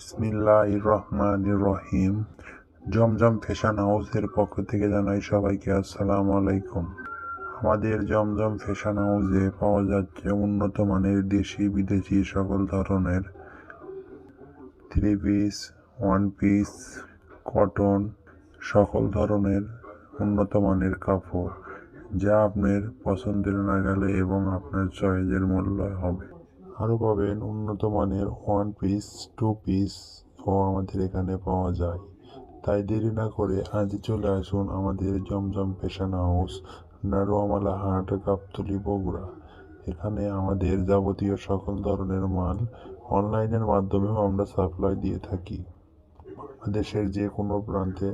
বিসমিল্লাহির রহমানির রহিম। জমজম ফ্যাশন হাউসের পক্ষ থেকে জানাই সবাইকে আসসালামু আলাইকুম। আমাদের জমজম ফ্যাশন হাউসে পাওয়া যাচ্ছে উন্নত মানের দেশি বিদেশি সকল ধরনের three piece, one piece, cotton, সকল ধরনের উন্নত মানের কাপড়, যা আপনার পছন্দের নাগালে এবং আপনার চয়েসের মূল্য হবে। আরও পাবেন উন্নত মানের ওয়ান পিস, টু পিস ও আমাদের এখানে পাওয়া যায়। তাই দেরি না করে আজ চলে আসুন আমাদের জমজম ফ্যাশন হাউস, নারোয়ামালা হাট, গাবতলী, বগুড়া। এখানে আমাদের যাবতীয় সকল ধরনের মাল অনলাইনের মাধ্যমেও আমরা সাপ্লাই দিয়ে থাকি। বাংলাদেশের যে কোনো প্রান্তে,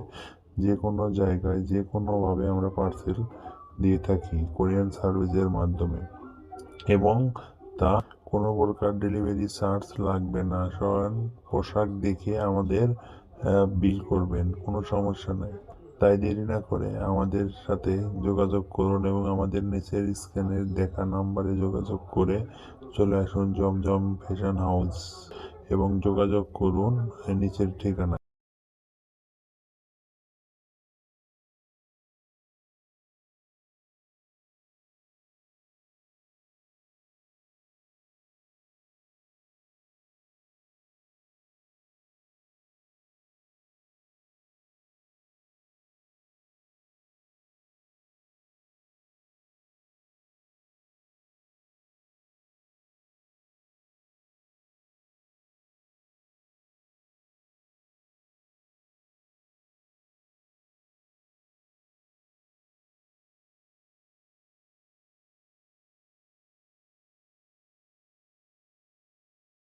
যে কোনো জায়গায়, যে কোনোভাবে আমরা পার্সেল দিয়ে থাকি কোরিয়ান সার্ভিসের মাধ্যমে, এবং তা কোনো প্রকার ডেলিভারি চার্জ লাগবে না। স্বয়ং পোশাক দেখে আমাদের বিল করবেন, কোনো সমস্যা নাই। তাই দেরি না করে আমাদের সাথে যোগাযোগ করুন এবং আমাদের নিচের স্ক্রিনে দেখা নাম্বারে যোগাযোগ করে চলে আসুন জমজম ফ্যাশন হাউস এবং যোগাযোগ করুন নিচের ঠিকানায়।